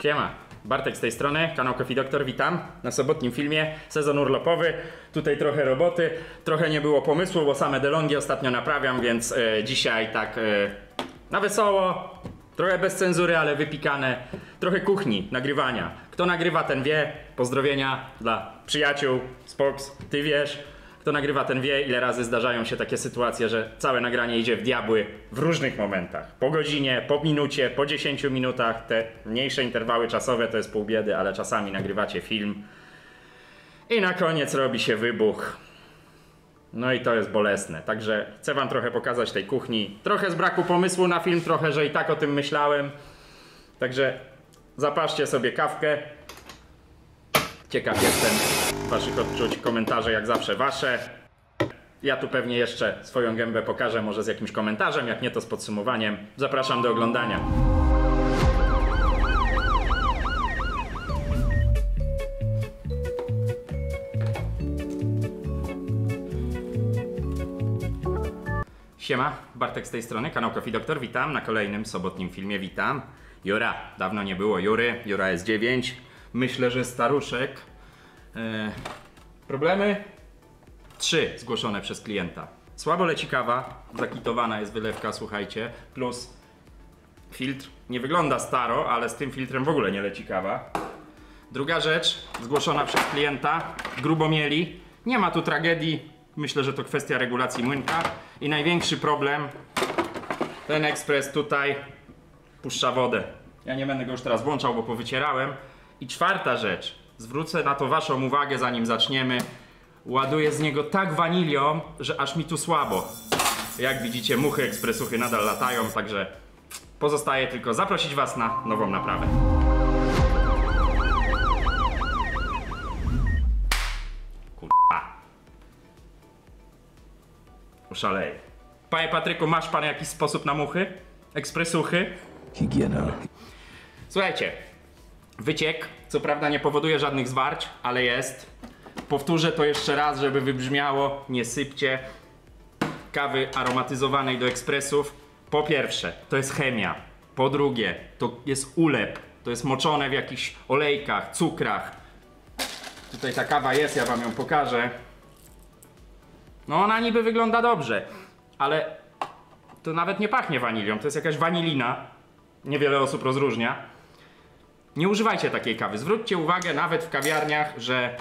Siema, Bartek z tej strony, kanał Coffee Doctor, witam na sobotnim filmie, sezon urlopowy, tutaj trochę roboty, trochę nie było pomysłu, bo same DeLonghi ostatnio naprawiam, więc dzisiaj tak na wesoło, trochę bez cenzury, ale wypikane, trochę kuchni, nagrywania. Kto nagrywa, ten wie, pozdrowienia dla przyjaciół, Spox, ty wiesz. Kto nagrywa, ten wie, ile razy zdarzają się takie sytuacje, że całe nagranie idzie w diabły w różnych momentach. Po godzinie, po minucie, po 10 minutach. Te mniejsze interwały czasowe to jest pół biedy, ale czasami nagrywacie film i na koniec robi się wybuch. No i to jest bolesne. Także chcę wam trochę pokazać tej kuchni. Trochę z braku pomysłu na film, trochę, że i tak o tym myślałem. Także zapaszcie sobie kawkę. Ciekaw jestem waszych odczuć, komentarze jak zawsze wasze. Ja tu pewnie jeszcze swoją gębę pokażę, może z jakimś komentarzem, jak nie to z podsumowaniem. Zapraszam do oglądania. Siema, Bartek z tej strony, kanał Coffee Doctor, witam na kolejnym sobotnim filmie, witam. Jura, dawno nie było Jury, Jura S9. Myślę, że staruszek. Problemy? 3 zgłoszone przez klienta. Słabo leci kawa, zakitowana jest wylewka, słuchajcie, plus filtr nie wygląda staro, ale z tym filtrem w ogóle nie leci kawa. Druga rzecz, zgłoszona przez klienta, grubo mieli, nie ma tu tragedii, myślę, że to kwestia regulacji młynka. I największy problem, ten ekspres tutaj puszcza wodę. Ja nie będę go już teraz włączał, bo powycierałem. I czwarta rzecz, zwrócę na to waszą uwagę, zanim zaczniemy. Ładuję z niego tak wanilią, że aż mi tu słabo. Jak widzicie, muchy, ekspresuchy nadal latają, także pozostaje tylko zaprosić was na nową naprawę. Kurwa. Oszaleję. Panie Patryku, masz pan jakiś sposób na muchy? Ekspresuchy? Higiena. Słuchajcie. Wyciek, co prawda nie powoduje żadnych zwarć, ale jest. Powtórzę to jeszcze raz, żeby wybrzmiało. Nie sypcie kawy aromatyzowanej do ekspresów. Po pierwsze, to jest chemia. Po drugie, to jest ulep. To jest moczone w jakichś olejkach, cukrach. Tutaj ta kawa jest, ja wam ją pokażę. No ona niby wygląda dobrze, ale to nawet nie pachnie wanilią. To jest jakaś wanilina. Niewiele osób rozróżnia. Nie używajcie takiej kawy. Zwróćcie uwagę nawet w kawiarniach, że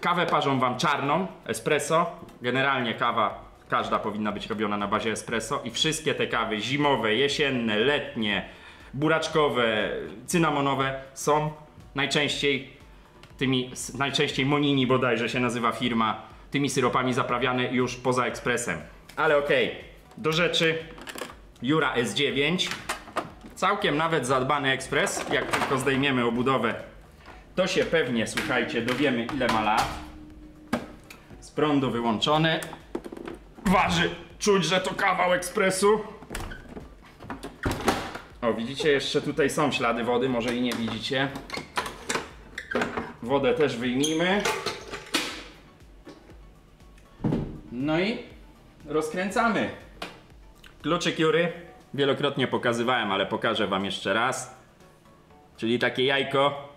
kawę parzą wam czarną, espresso. Generalnie kawa każda powinna być robiona na bazie espresso i wszystkie te kawy zimowe, jesienne, letnie, buraczkowe, cynamonowe są najczęściej Monini bodajże się nazywa firma, tymi syropami zaprawiane już poza ekspresem. Ale okej, do rzeczy. Jura S9. Całkiem nawet zadbany ekspres. Jak tylko zdejmiemy obudowę, to się pewnie, słuchajcie, dowiemy, ile ma lat. Z prądu wyłączony. Waży, czuć, że to kawał ekspresu. O, widzicie, jeszcze tutaj są ślady wody, może i nie widzicie. Wodę też wyjmijmy. No i rozkręcamy. Kluczyk Jury. Wielokrotnie pokazywałem, ale pokażę wam jeszcze raz. Czyli takie jajko.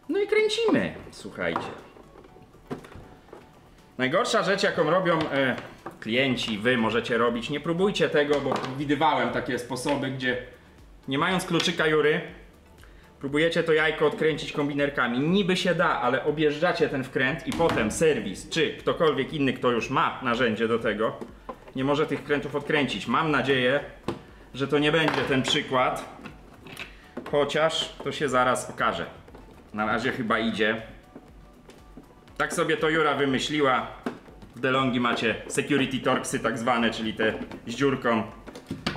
No i kręcimy, słuchajcie. Najgorsza rzecz, jaką robią klienci, wy możecie robić, nie próbujcie tego, bo widywałem takie sposoby, gdzie nie mając kluczyka Jury, próbujecie to jajko odkręcić kombinerkami. Niby się da, ale objeżdżacie ten wkręt i potem serwis, czy ktokolwiek inny, kto już ma narzędzie do tego, nie może tych wkrętów odkręcić. Mam nadzieję, że to nie będzie ten przykład, chociaż to się zaraz okaże. Na razie chyba idzie. Tak sobie to Jura wymyśliła. W DeLonghi macie security torksy tak zwane, czyli te z dziurką.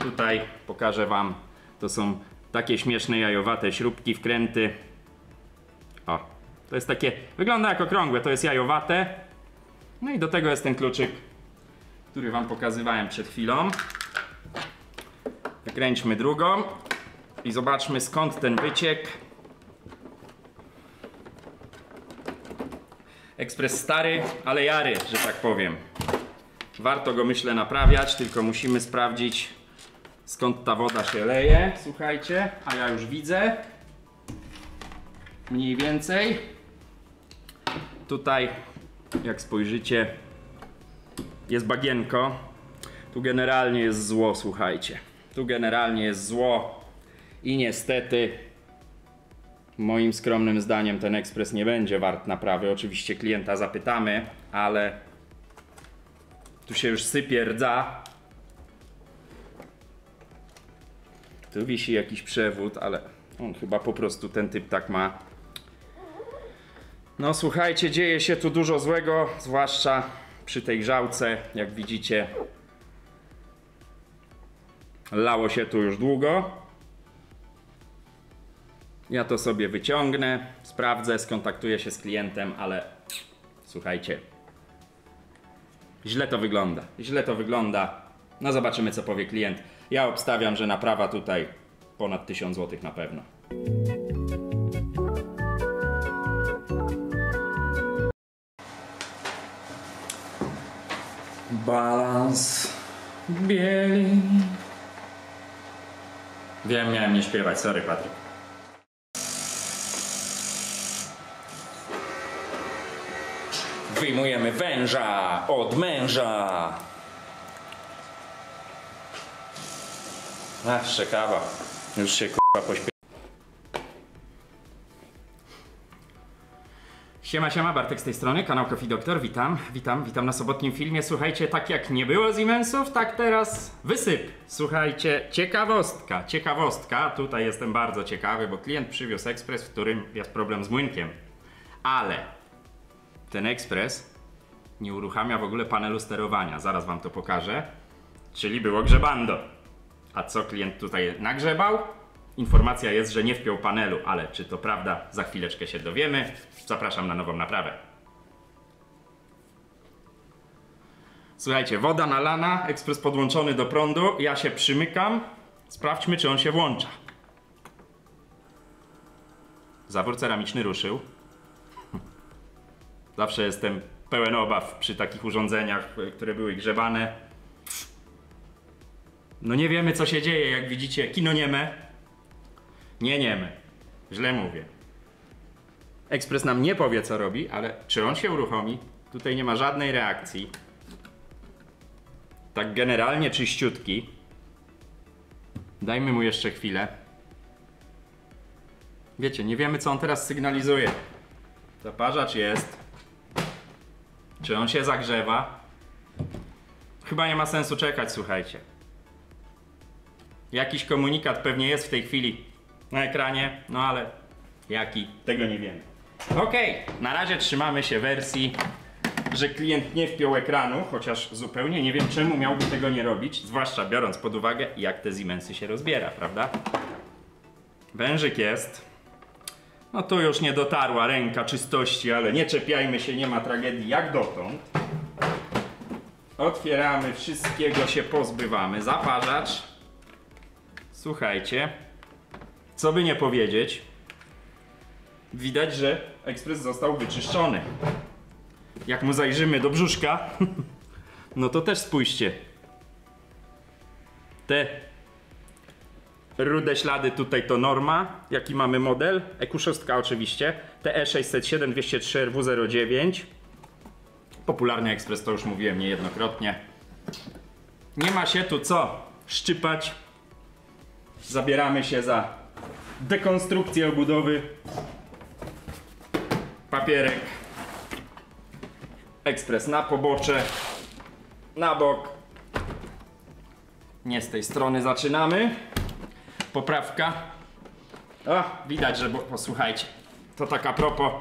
Tutaj pokażę wam, to są takie śmieszne jajowate śrubki, wkręty. O, to jest takie, wygląda jak okrągłe, to jest jajowate. No i do tego jest ten kluczyk, który wam pokazywałem przed chwilą. Wykręćmy drugą i zobaczmy, skąd ten wyciek. Ekspres stary, ale jary, że tak powiem. Warto go, myślę, naprawiać, tylko musimy sprawdzić, skąd ta woda się leje. Słuchajcie, a ja już widzę. Mniej więcej. Tutaj, jak spojrzycie, jest bagienko. Tu generalnie jest zło, słuchajcie. Tu generalnie jest zło i niestety, moim skromnym zdaniem, ten ekspres nie będzie wart naprawy. Oczywiście klienta zapytamy, ale tu się już sypie rdza. Tu wisi jakiś przewód, ale on chyba po prostu, ten typ tak ma. No słuchajcie, dzieje się tu dużo złego, zwłaszcza przy tej grzałce, jak widzicie. Lało się tu już długo. Ja to sobie wyciągnę, sprawdzę, skontaktuję się z klientem, ale słuchajcie, źle to wygląda, źle to wygląda. No zobaczymy, co powie klient. Ja obstawiam, że naprawa tutaj ponad 1000 zł na pewno. Balans bieli. Wiem, miałem nie śpiewać, sorry Patryk. Wyjmujemy węża od męża. Jeszcze kawa. Już się k***a pośpiewa. Siema, Bartek z tej strony, kanał Coffee Doctor, witam na sobotnim filmie. Słuchajcie, tak jak nie było Siemensów, tak teraz wysyp. Słuchajcie, ciekawostka, tutaj jestem bardzo ciekawy, bo klient przywiózł ekspres, w którym jest problem z młynkiem. Ale ten ekspres nie uruchamia w ogóle panelu sterowania, zaraz wam to pokażę. Czyli było grzebando. A co klient tutaj nagrzebał? Informacja jest, że nie wpiął panelu, ale czy to prawda? Za chwileczkę się dowiemy. Zapraszam na nową naprawę. Słuchajcie, woda nalana, ekspres podłączony do prądu. Ja się przymykam. Sprawdźmy, czy on się włącza. Zawór ceramiczny ruszył. Zawsze jestem pełen obaw przy takich urządzeniach, które były grzebane. No nie wiemy, co się dzieje, jak widzicie, kino nieme. Nie niemy, źle mówię. Ekspres nam nie powie, co robi, ale czy on się uruchomi? Tutaj nie ma żadnej reakcji. Tak generalnie czyściutki. Dajmy mu jeszcze chwilę. Wiecie, nie wiemy, co on teraz sygnalizuje. Zaparzacz jest. Czy on się zagrzewa? Chyba nie ma sensu czekać, słuchajcie. Jakiś komunikat pewnie jest w tej chwili na ekranie, no ale jaki? Tego nie wiemy. Okej, na razie trzymamy się wersji, że klient nie wpiął ekranu, chociaż zupełnie nie wiem, czemu miałby tego nie robić, zwłaszcza biorąc pod uwagę, jak te Siemensy się rozbiera, prawda? Wężyk jest. No tu już nie dotarła ręka czystości, ale nie czepiajmy się, nie ma tragedii jak dotąd. Otwieramy, wszystkiego się pozbywamy. Zaparzacz. Słuchajcie, co by nie powiedzieć, widać, że ekspres został wyczyszczony. Jak mu zajrzymy do brzuszka, no to też spójrzcie. Te rude ślady tutaj to norma. Jaki mamy model? EQ6 oczywiście. TE607 203 RW09. Popularny ekspres, to już mówiłem niejednokrotnie. Nie ma się tu co szczypać. Zabieramy się za dekonstrukcję obudowy. Papierek. Ekspres na pobocze. Na bok. Nie z tej strony zaczynamy. Poprawka. O, widać, że... Posłuchajcie. To tak a propos.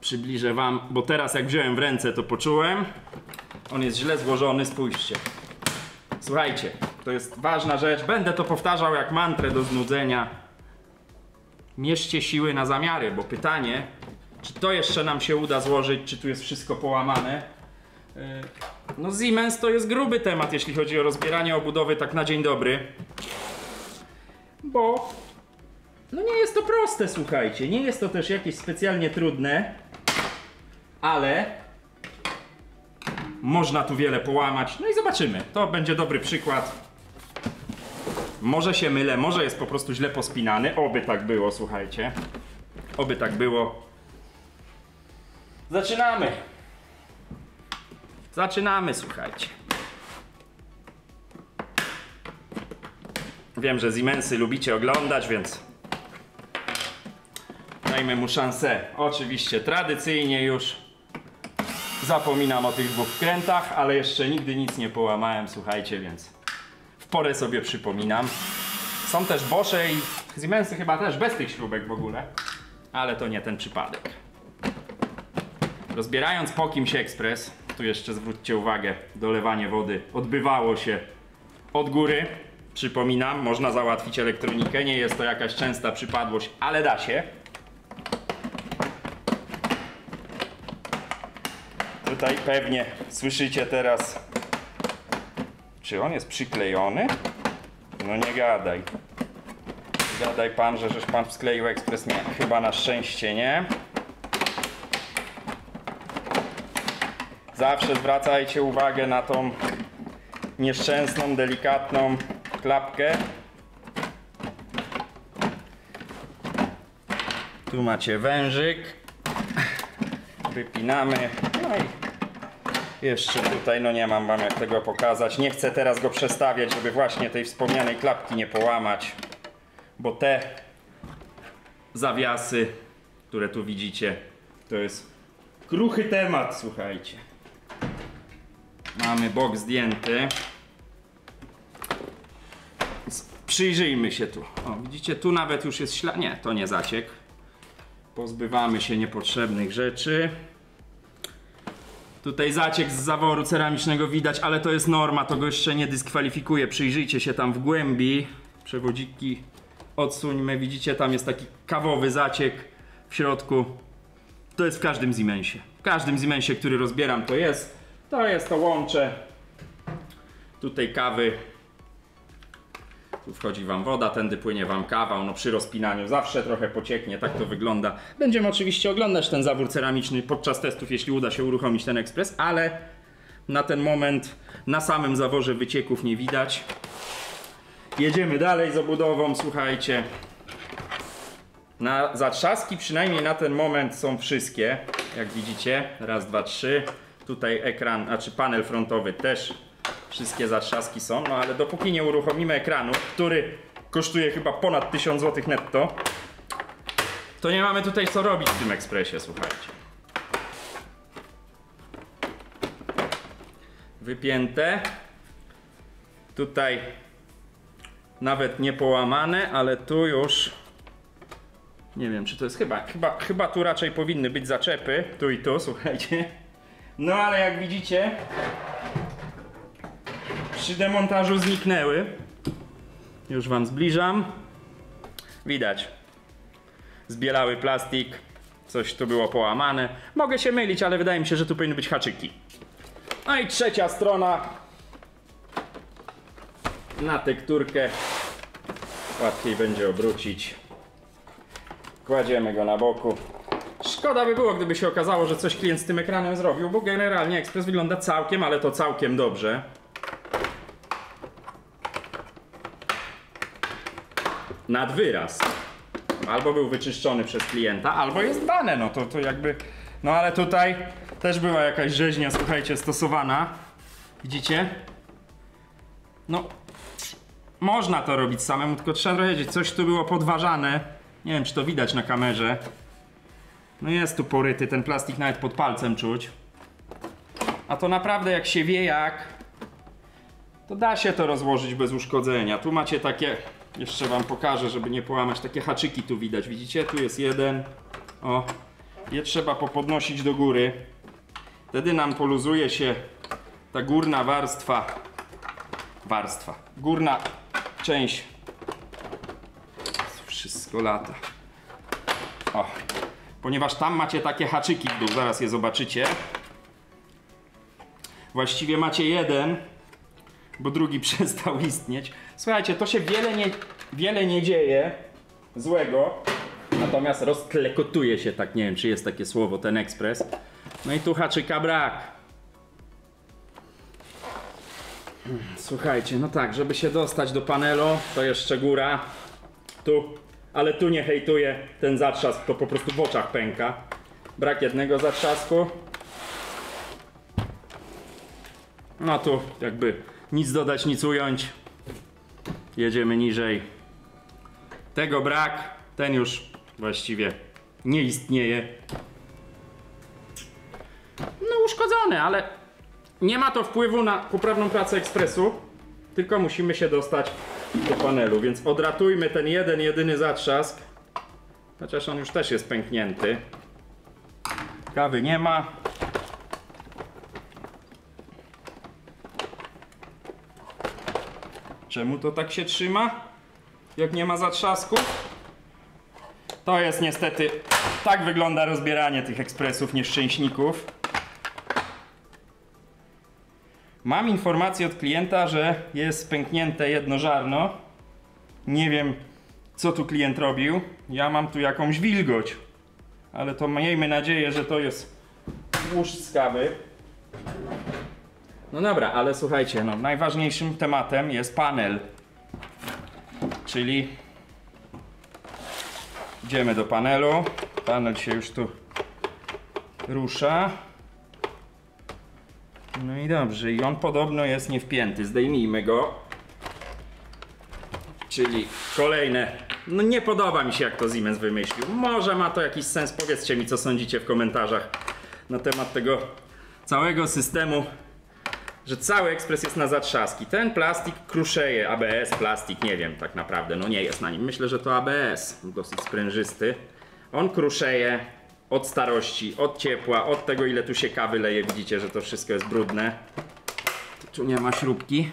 Przybliżę wam, bo teraz jak wziąłem w ręce, to poczułem. On jest źle złożony, spójrzcie. Słuchajcie, to jest ważna rzecz. Będę to powtarzał jak mantrę do znudzenia. Mierzcie siły na zamiary, bo pytanie, czy to jeszcze nam się uda złożyć, czy tu jest wszystko połamane. No Siemens to jest gruby temat, jeśli chodzi o rozbieranie obudowy tak na dzień dobry. Bo no nie jest to proste, słuchajcie. Nie jest to też jakieś specjalnie trudne. Ale można tu wiele połamać. No i zobaczymy. To będzie dobry przykład. Może się mylę, może jest po prostu źle pospinany. Oby tak było, słuchajcie. Oby tak było. Zaczynamy. Zaczynamy, słuchajcie. Wiem, że Siemensy lubicie oglądać, więc dajmy mu szansę. Oczywiście tradycyjnie już zapominam o tych dwóch wkrętach, ale jeszcze nigdy nic nie połamałem, słuchajcie, więc w porę sobie przypominam. Są też Bosche i Siemensy chyba też bez tych śrubek w ogóle, ale to nie ten przypadek. Rozbierając po kimś ekspres, tu jeszcze zwróćcie uwagę, dolewanie wody odbywało się od góry. Przypominam, można załatwić elektronikę, nie jest to jakaś częsta przypadłość, ale da się. Tutaj pewnie słyszycie teraz, czy on jest przyklejony? No nie gadaj. Gadaj pan, że żeś pan skleił ekspres? Nie, chyba na szczęście nie. Zawsze zwracajcie uwagę na tą nieszczęsną, delikatną klapkę. Tu macie wężyk. Wypinamy. No i jeszcze tutaj, no nie mam wam jak tego pokazać. Nie chcę teraz go przestawiać, żeby właśnie tej wspomnianej klapki nie połamać. Bo te zawiasy, które tu widzicie, to jest kruchy temat, słuchajcie. Mamy bok zdjęty. Przyjrzyjmy się tu. O, widzicie, tu nawet już jest ślad. Nie, to nie zaciek. Pozbywamy się niepotrzebnych rzeczy. Tutaj zaciek z zaworu ceramicznego widać, ale to jest norma, to go jeszcze nie dyskwalifikuje. Przyjrzyjcie się tam w głębi. Przewodziki odsuńmy. Widzicie, tam jest taki kawowy zaciek w środku. To jest w każdym Siemensie. W każdym Siemensie, który rozbieram, to jest. To jest to łącze. Tutaj kawy. Tu wchodzi wam woda, tędy płynie wam kawa. Ono przy rozpinaniu zawsze trochę pocieknie, tak to wygląda. Będziemy oczywiście oglądać ten zawór ceramiczny podczas testów, jeśli uda się uruchomić ten ekspres, ale na ten moment na samym zaworze wycieków nie widać. Jedziemy dalej z obudową, słuchajcie. Zatrzaski przynajmniej na ten moment są wszystkie, jak widzicie. Raz, dwa, trzy. Tutaj ekran, znaczy panel frontowy też. Wszystkie zatrzaski są, no ale dopóki nie uruchomimy ekranu, który kosztuje chyba ponad 1000 zł netto, to nie mamy tutaj co robić w tym ekspresie, słuchajcie. Wypięte. Tutaj nawet nie połamane, ale tu już nie wiem, czy to jest chyba tu raczej powinny być zaczepy, tu i tu, słuchajcie. No ale jak widzicie, przy demontażu zniknęły. Już wam zbliżam. Widać. Zbielały plastik. Coś tu było połamane. Mogę się mylić, ale wydaje mi się, że tu powinny być haczyki. No i trzecia strona. Na tekturkę. Łatwiej będzie obrócić. Kładziemy go na boku. Szkoda by było, gdyby się okazało, że coś klient z tym ekranem zrobił, bo generalnie ekspres wygląda całkiem, ale to całkiem dobrze. Nad wyraz. Albo był wyczyszczony przez klienta, albo jest dane, no to jakby... No ale tutaj też była jakaś rzeźnia, słuchajcie, stosowana. Widzicie? No, można to robić samemu, tylko trzeba powiedzieć, coś tu było podważane. Nie wiem, czy to widać na kamerze. No jest tu poryty, ten plastik nawet pod palcem czuć. A to naprawdę jak się wie jak, to da się to rozłożyć bez uszkodzenia. Tu macie takie, jeszcze wam pokażę, żeby nie połamać, takie haczyki tu widać. Widzicie? Tu jest jeden. O, je trzeba popodnosić do góry. Wtedy nam poluzuje się ta górna górna część. Wszystko lata. O, ponieważ tam macie takie haczyki w dół, zaraz je zobaczycie. Właściwie macie jeden, bo drugi przestał istnieć. Słuchajcie, to się wiele nie dzieje złego, natomiast rozklekotuje się, tak nie wiem, czy jest takie słowo, ten ekspres. No i tu haczyka brak. Słuchajcie, no tak, żeby się dostać do panelu, to jeszcze góra. Tu, ale tu nie hejtuję, ten zatrzask to po prostu w oczach pęka. Brak jednego zatrzasku. No tu jakby nic dodać, nic ująć. Jedziemy niżej. Tego brak, ten już właściwie nie istnieje. No uszkodzony, ale nie ma to wpływu na poprawną pracę ekspresu, tylko musimy się dostać do panelu, więc odratujmy ten jedyny zatrzask, chociaż on już też jest pęknięty. Kawy nie ma. Czemu to tak się trzyma, jak nie ma zatrzasku? To jest niestety, tak wygląda rozbieranie tych ekspresów nieszczęśników. Mam informację od klienta, że jest pęknięte jedno żarno. Nie wiem, co tu klient robił. Ja mam tu jakąś wilgoć. Ale to miejmy nadzieję, że to jest tłuszcz z kawy. No dobra, ale słuchajcie, no, najważniejszym tematem jest panel. Czyli idziemy do panelu. Panel się już tu rusza. No i dobrze, i on podobno jest niewpięty. Zdejmijmy go. Czyli kolejne. No nie podoba mi się, jak to Siemens wymyślił. Może ma to jakiś sens. Powiedzcie mi, co sądzicie w komentarzach na temat tego całego systemu, że cały ekspres jest na zatrzaski. Ten plastik kruszeje. ABS, plastik, nie wiem tak naprawdę. No nie jest na nim. Myślę, że to ABS. Dosyć sprężysty. On kruszeje od starości, od ciepła, od tego, ile tu się kawy leje. Widzicie, że to wszystko jest brudne. Tu nie ma śrubki.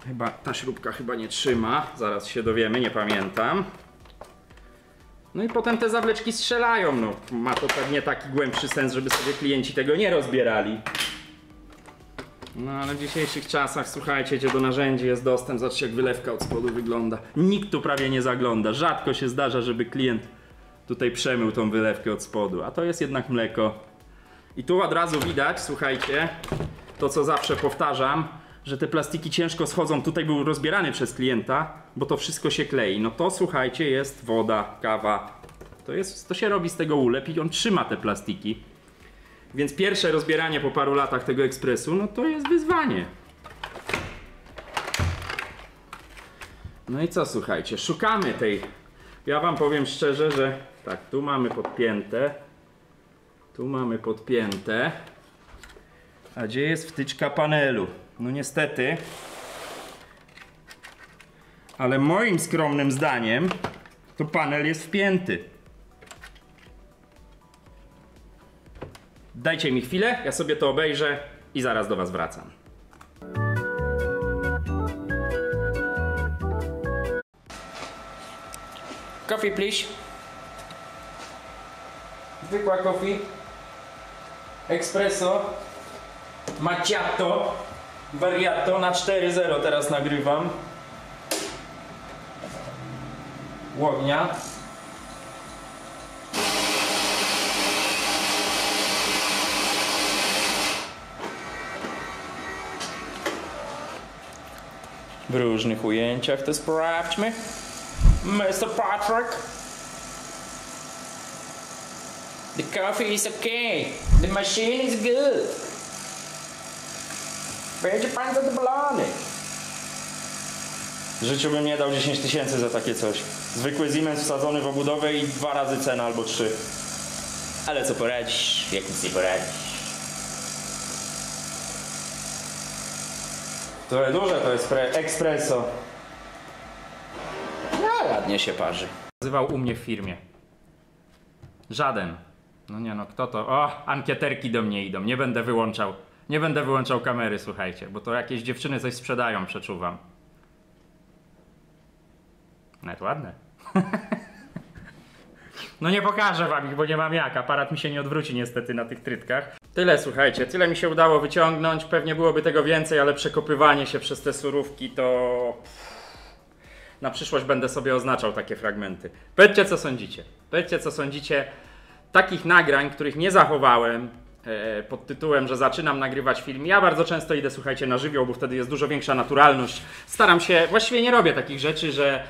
Chyba ta śrubka chyba nie trzyma. Zaraz się dowiemy, nie pamiętam. No i potem te zawleczki strzelają. No, ma to pewnie taki głębszy sens, żeby sobie klienci tego nie rozbierali. No ale w dzisiejszych czasach, słuchajcie, gdzie do narzędzi jest dostęp, zobaczcie, jak wylewka od spodu wygląda. Nikt tu prawie nie zagląda. Rzadko się zdarza, żeby klient tutaj przemył tą wylewkę od spodu, a to jest jednak mleko. I tu od razu widać, słuchajcie, to co zawsze powtarzam, że te plastiki ciężko schodzą. Tutaj był rozbierany przez klienta, bo to wszystko się klei. No to słuchajcie, jest woda, kawa. To się robi z tego ulep i on trzyma te plastiki. Więc pierwsze rozbieranie po paru latach tego ekspresu, no to jest wyzwanie. No i co, słuchajcie, szukamy tej. Ja wam powiem szczerze, że tak, tu mamy podpięte. Tu mamy podpięte. A gdzie jest wtyczka panelu? No niestety. Ale moim skromnym zdaniem to panel jest wpięty. Dajcie mi chwilę, ja sobie to obejrzę i zaraz do was wracam. Coffee, please. Zwykła coffee. Espresso. Macchiato. Variato na 4.0 teraz nagrywam. Łownia. W różnych ujęciach to sprawdźmy. Mr. Patrick. The coffee is okay. The machine is good. Będzie pan zadowolony. W życiu bym nie dał 10 000 za takie coś. Zwykły Siemens wsadzony w obudowę i 2 razy cena albo 3. Ale co poradzisz, jak nic nie poradzisz. Trochę duże to jest espresso. No, ładnie się parzy. Nazywał u mnie w firmie. Żaden. No nie no, kto to? O, ankieterki do mnie idą. Nie będę wyłączał kamery, słuchajcie, bo to jakieś dziewczyny coś sprzedają, przeczuwam. Nawet ładne. No nie pokażę wam ich, bo nie mam jak. Aparat mi się nie odwróci niestety na tych trytkach. Tyle, słuchajcie, tyle mi się udało wyciągnąć. Pewnie byłoby tego więcej, ale przekopywanie się przez te surówki to... Na przyszłość będę sobie oznaczał takie fragmenty. Powiedzcie, co sądzicie. Powiedzcie, co sądzicie takich nagrań, których nie zachowałem, pod tytułem, że zaczynam nagrywać film. Ja bardzo często idę, słuchajcie, na żywioł, bo wtedy jest dużo większa naturalność. Staram się, właściwie nie robię takich rzeczy, że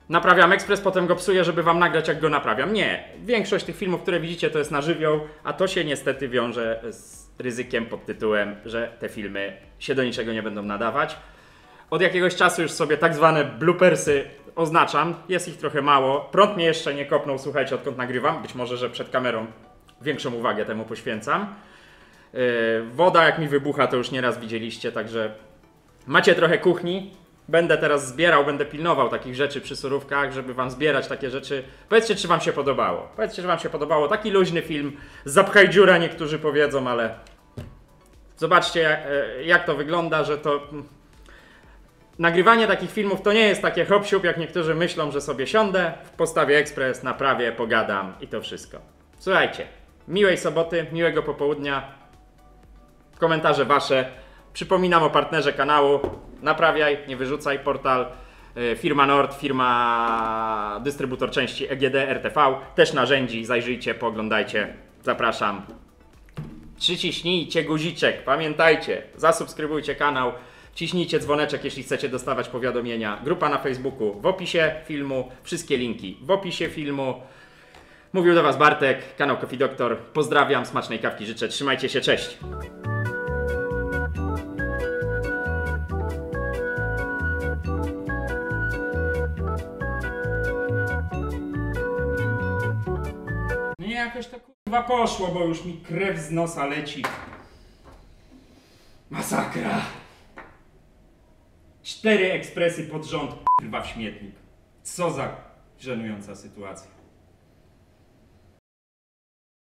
naprawiam ekspres, potem go psuję, żeby wam nagrać, jak go naprawiam. Nie. Większość tych filmów, które widzicie, to jest na żywioł, a to się niestety wiąże z ryzykiem pod tytułem, że te filmy się do niczego nie będą nadawać. Od jakiegoś czasu już sobie tak zwane bloopersy oznaczam. Jest ich trochę mało. Prąd mnie jeszcze nie kopnął, słuchajcie, odkąd nagrywam. Być może, że przed kamerą większą uwagę temu poświęcam. Woda jak mi wybucha, to już nieraz widzieliście, także macie trochę kuchni. Będę teraz zbierał, będę pilnował takich rzeczy przy surówkach, żeby wam zbierać takie rzeczy. Powiedzcie, czy wam się podobało. Powiedzcie, czy wam się podobało. Taki luźny film. Zapchaj dziura, niektórzy powiedzą, ale zobaczcie, jak to wygląda, że to... Nagrywanie takich filmów to nie jest takie hop-siup, jak niektórzy myślą, że sobie siądę, postawię ekspres, naprawię, pogadam i to wszystko. Słuchajcie, miłej soboty, miłego popołudnia. Komentarze wasze. Przypominam o partnerze kanału. Naprawiaj, nie wyrzucaj, portal Firma Nord, firma dystrybutor części EGD, RTV, też narzędzi, zajrzyjcie, pooglądajcie, zapraszam. Przyciśnijcie guziczek, pamiętajcie, zasubskrybujcie kanał, ciśnijcie dzwoneczek, jeśli chcecie dostawać powiadomienia. Grupa na Facebooku w opisie filmu, wszystkie linki w opisie filmu. Mówił do was Bartek, kanał Coffee Doctor, pozdrawiam, smacznej kawki życzę, trzymajcie się, cześć! Nie, jakoś to kurwa poszło, bo już mi krew z nosa leci. Masakra. 4 ekspresy pod rząd kurwa w śmietnik. Co za żenująca sytuacja.